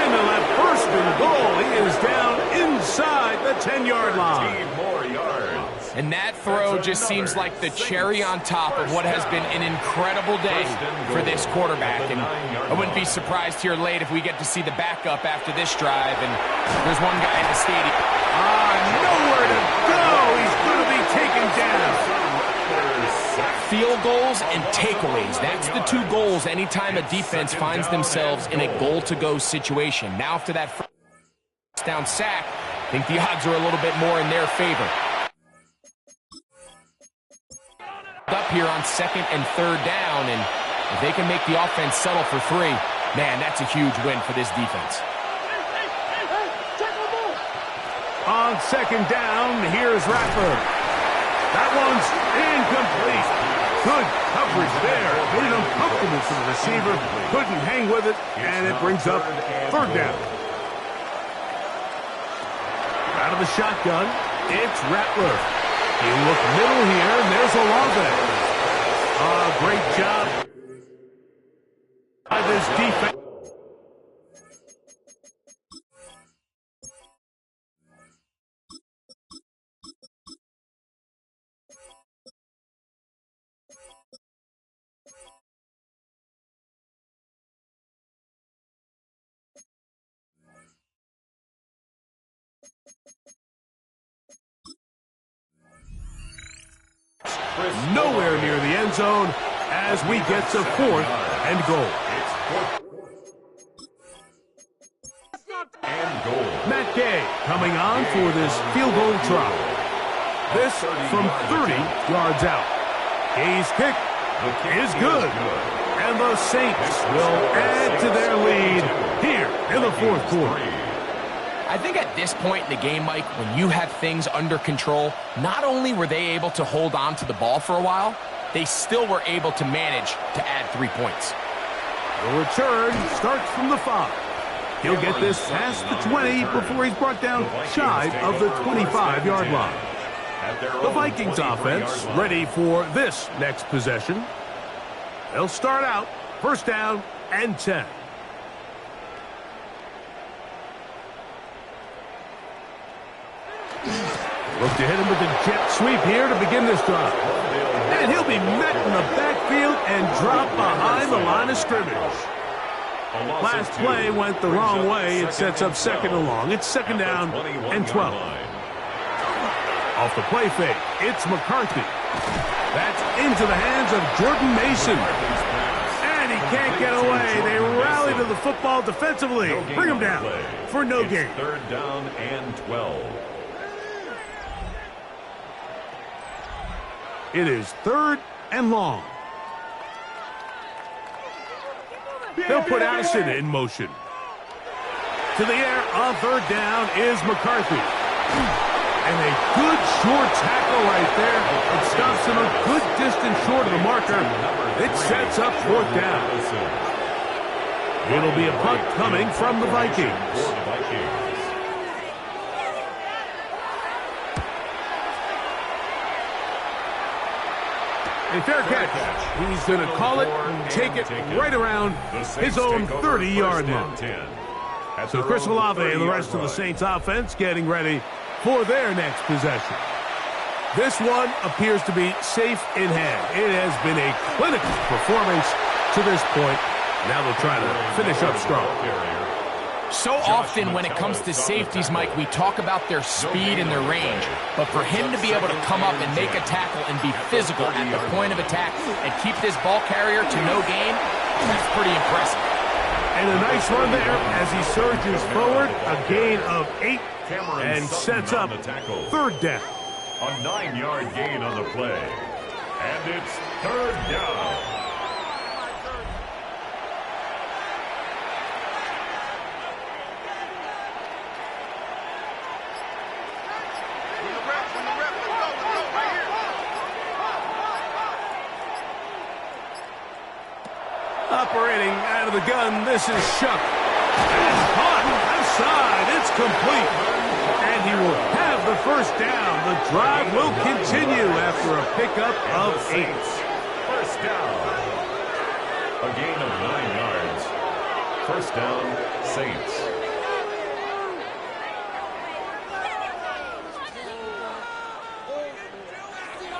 And they'll have 1st and goal. He is down inside the 10-yard line. 15 more yards. And that throw just seems like the cherry on top of what has been an incredible day for this quarterback. And I wouldn't be surprised here late if we get to see the backup after this drive. And there's one guy in the stadium. Nowhere to go. He's going to be taken down. Field goals and takeaways. That's the 2 goals anytime a defense finds themselves in a goal-to-go situation. Now after that 1st down sack, I think the odds are a little bit more in their favor. Up here on 2nd and 3rd down, and if they can make the offense settle for 3, man, that's a huge win for this defense. On 2nd down, here's Rattler. That one's incomplete. Good coverage there. Made it uncomfortable for the receiver. Couldn't hang with it, and it brings up 3rd down. Out of the shotgun, it's Rattler. You look middle here, and there's Olave. Great job by this defense. near the end zone as we get to 4th and goal. Matt Gay coming on for this field goal try. This from 30 yards out. Gay's kick is good. And the Saints will add to their lead here in the 4th quarter. I think at this point in the game, Mike, when you have things under control, not only were they able to hold on to the ball for a while, they still were able to manage to add 3 points. The return starts from the 5. He'll get this past the 20 before he's brought down shy of the 25-yard line. The Vikings offense ready for this next possession. They'll start out 1st down and 10. Look to hit him with a jet sweep here to begin this drive. And he'll be met in the backfield and dropped behind the line of scrimmage. Last play went the wrong way. It sets up 2nd and long. It's 2nd down and 12. Off the play fake, it's McCarthy. That's into the hands of Jordan Mason. And he can't get away. They rally to the football defensively. Bring him down for no gain. 3rd down and 12. It is 3rd and long. They'll put Addison in motion. To the air on 3rd down is McCarthy. And a good short tackle right there. It stops him a good distance short of the marker. It sets up 4th down. It'll be a punt coming from the Vikings. A fair catch. He's going to call it, take it right around his own 30-yard line. So Chris Olave and the rest of the Saints offense getting ready for their next possession. This one appears to be safe in hand. It has been a clinical performance to this point. Now they'll try to finish up strong. So often when it comes to safeties, Mike, we talk about their speed and their range. But for him to be able to come up and make a tackle and be physical at the point of attack and keep this ball carrier to no gain, that's pretty impressive. And a nice run there as he surges forward. A gain of 8 and sets up 3rd down. A 9-yard gain on the play. And it's 3rd down. Operating out of the gun, this is Shuck. And caught outside, it's complete. And he will have the 1st down. The drive will continue after a pickup of 8. 1st down. A gain of 9 yards. 1st down, Saints.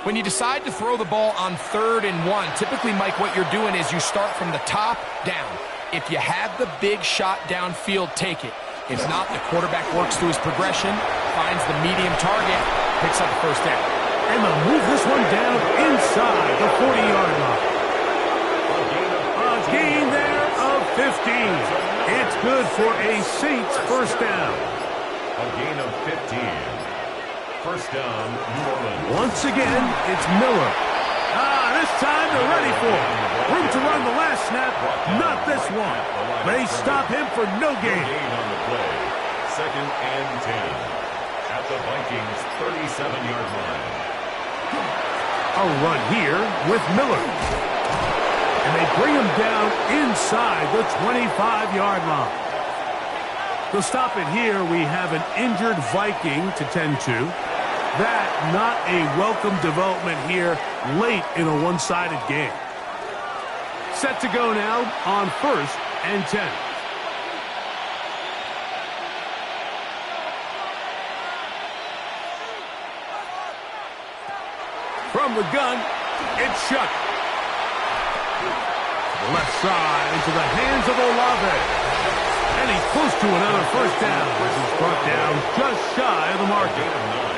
When you decide to throw the ball on 3rd and 1, typically, Mike, what you're doing is you start from the top down. If you have the big shot downfield, take it. If not, the quarterback works through his progression, finds the medium target, picks up the 1st down. And they'll move this one down inside the 40-yard line. A gain there of 15. It's good for a Saints 1st down. A gain of 15. 1st down, New Orleans. Once again, it's Miller. This time they're ready for it. Room to run the last snap, not this one. They stop him for no gain. Gain on the play. 2nd and 10. At the Vikings' 37-yard line. A run here with Miller. And they bring him down inside the 25-yard line. To stop it here, we have an injured Viking to tend to. That not a welcome development here late in a one-sided game. Set to go now on 1st and 10. From the gun, it's Shuck. The left side into the hands of Olave. And he's close to another 1st down. He's brought down just shy of the mark. Gain of 9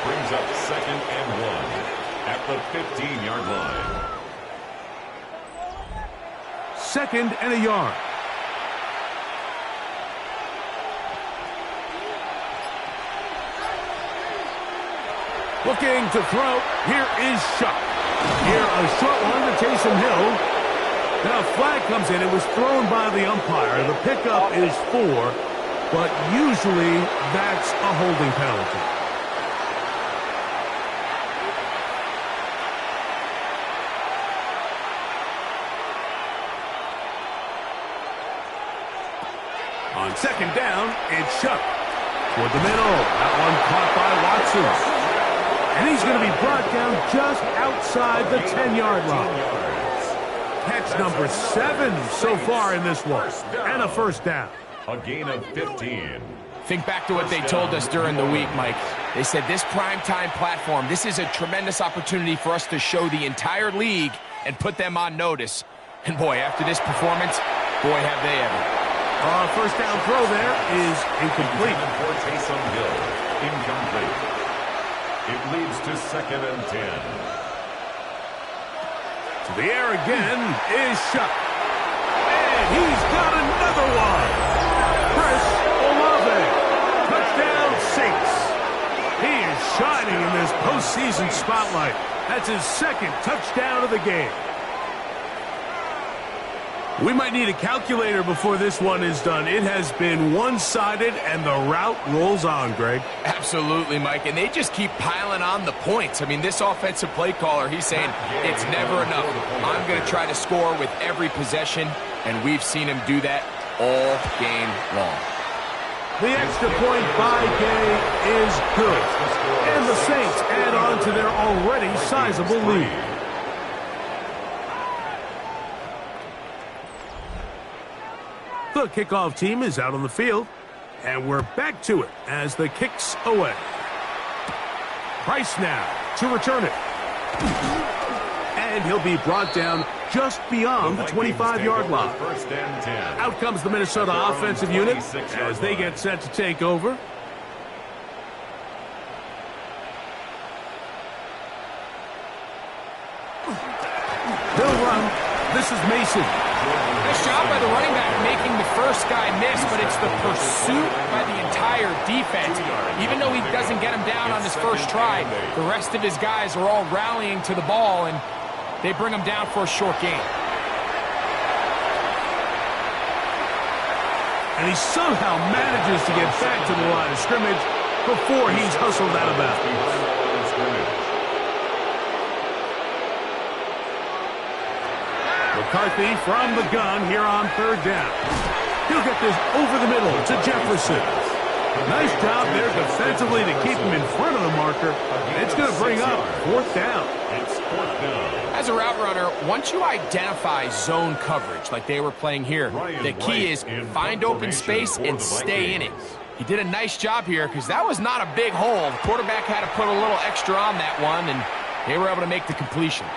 brings up 2nd and 1. at the 15-yard line. 2nd and a yard. Looking to throw. Here is Shuck. Here a short one to Taysom Hill. Now a flag comes in. It was thrown by the umpire. The pickup is 4, but usually that's a holding penalty. On 2nd down, it's Shuck. Toward the middle. That one caught by Watson. And he's going to be brought down just outside the 10-yard line. Catch number 7 so far in this one. And a first down. A gain of 15. Think back to what they told us during the week, Mike. They said this primetime platform, this is a tremendous opportunity for us to show the entire league and put them on notice. And boy, after this performance, boy, have they ever. First down throw there is incomplete. For Taysom Hill, incomplete. It leads to 2nd and 10. To the air again is Shuck. And he's got another one. Chris Olave. Touchdown Saints. He is shining in this postseason spotlight. That's his 2nd touchdown of the game. We might need a calculator before this one is done. It has been one-sided, and the route rolls on, Greg. Absolutely, Mike, and they just keep piling on the points. I mean, this offensive play caller, he's saying it's never enough. I'm going to try to score with every possession, and we've seen him do that all game long. The extra point by Gay is good, and the Saints add on to their already sizable lead. The kickoff team is out on the field, and we're back to it as the kick's away. Price now to return it. And he'll be brought down just beyond the 25-yard line. First and 10. Out comes the Minnesota offensive unit as they get set to take over. They'll run. This is Mason. Nice job by the running back making the first guy miss, but it's the pursuit by the entire defense. Even though he doesn't get him down on his first try, the rest of his guys are all rallying to the ball, and they bring him down for a short gain. And he somehow manages to get back to the line of scrimmage before he's hustled out of bounds. McCarthy from the gun here on 3rd down. He'll get this over the middle to Jefferson. Nice job there defensively to keep him in front of the marker. It's going to bring up 4th down. It's 4th down. As a route runner, once you identify zone coverage like they were playing here, the key is find open space and stay in it. He did a nice job here because that was not a big hole. The quarterback had to put a little extra on that one, and they were able to make the completion.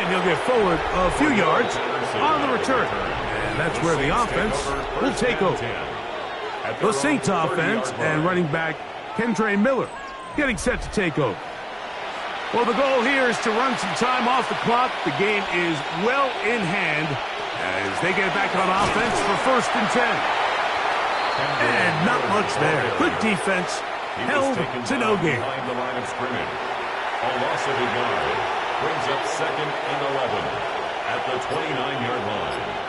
And he'll get forward a few yards on the return. And that's where the offense will take over. The Saints offense and running back Kendre Miller getting set to take over. Well, the goal here is to run some time off the clock. The game is well in hand as they get back on offense for 1st and 10. And not much there. Good defense. Held to no gain. Behind the line of scrimmage. A loss of a yard. Brings up 2nd and 11 at the 29-yard line.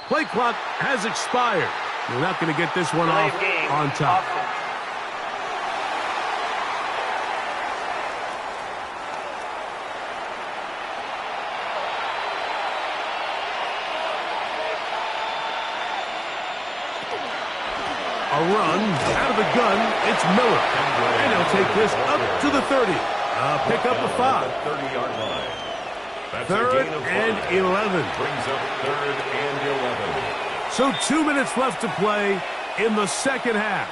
Play clock has expired. We're not going to get this one off on top. A run out of the gun. It's Miller. And he'll take this up to the 30. Pick up a 5. 30-yard line. That's 3rd and 11. Brings up 3rd and 11. So 2 minutes left to play in the 2nd half.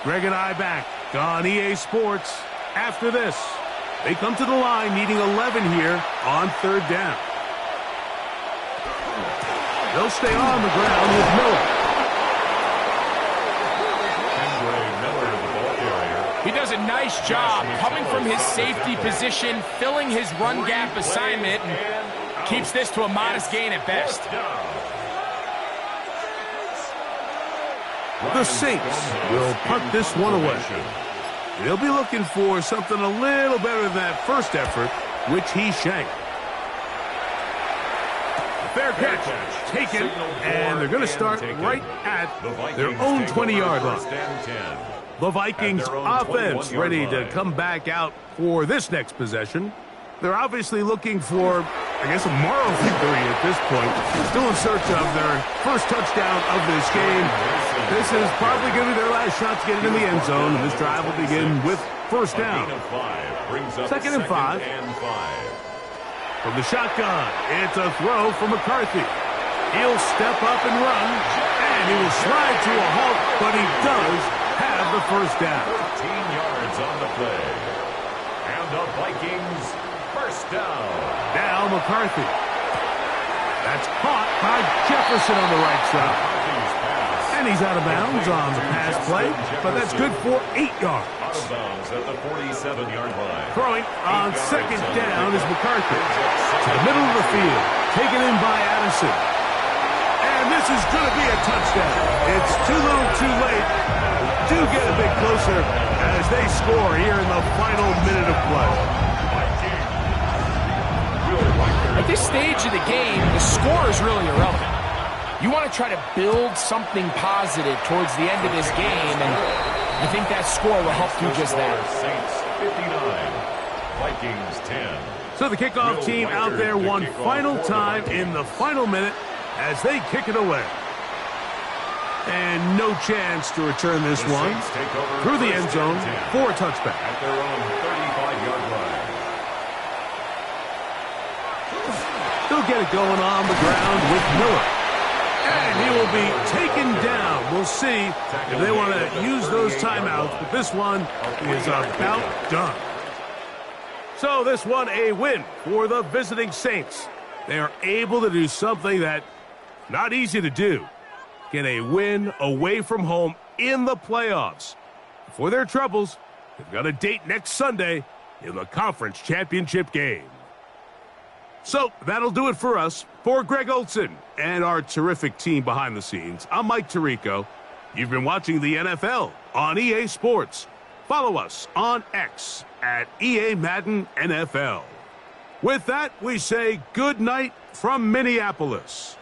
Greg and I back on EA Sports. After this, they come to the line needing 11 here on 3rd down. They'll stay on the ground with Miller. He does a nice job coming from his safety position, filling his run gap assignment, and keeps this to a modest gain at best. The Saints will punt this one away. They'll be looking for something a little better than that first effort, which he shanked. Fair catch, taken, and they're going to start right at their own 20-yard line. The Vikings offense ready to come back out for this next possession. They're obviously looking for, I guess, a moral victory at this point. Still in search of their first touchdown of this game. This is probably going to be their last shot to get into the end zone, and this drive will begin with first down. Second and 5. From the shotgun, it's a throw from McCarthy. He'll step up and run, and he will slide to a halt, but he does have the first down. 13 yards on the play. And the Vikings first down. Now McCarthy. That's caught by Jefferson on the right side. And he's out of bounds on the pass play, but that's good for 8 yards. Out of bounds at the 47-yard line. Throwing on second down is McCarthy. To the middle of the field, taken in by Addison. And this is going to be a touchdown. It's too little too late. Do get a bit closer as they score here in the final minute of play. At this stage of the game, the score is really irrelevant. You want to try to build something positive towards the end of this game, and I think that score will help do just that. Saints 59, Vikings 10. So the kickoff team out there one final time in the final minute as they kick it away. And no chance to return this one through the end zone for a touchback. At their own 35-yard line. They'll get it going on the ground with Miller. And he will be taken down. We'll see if they want to use those timeouts, but this one is about done. So this one a win for the visiting Saints. They are able to do something that not easy to do. Get a win away from home in the playoffs. For their troubles, they've got a date next Sunday in the conference championship game. So that'll do it for us. For Greg Olson and our terrific team behind the scenes, I'm Mike Tirico. You've been watching the NFL on EA Sports. Follow us on X at EA Madden NFL. With that, we say good night from Minneapolis.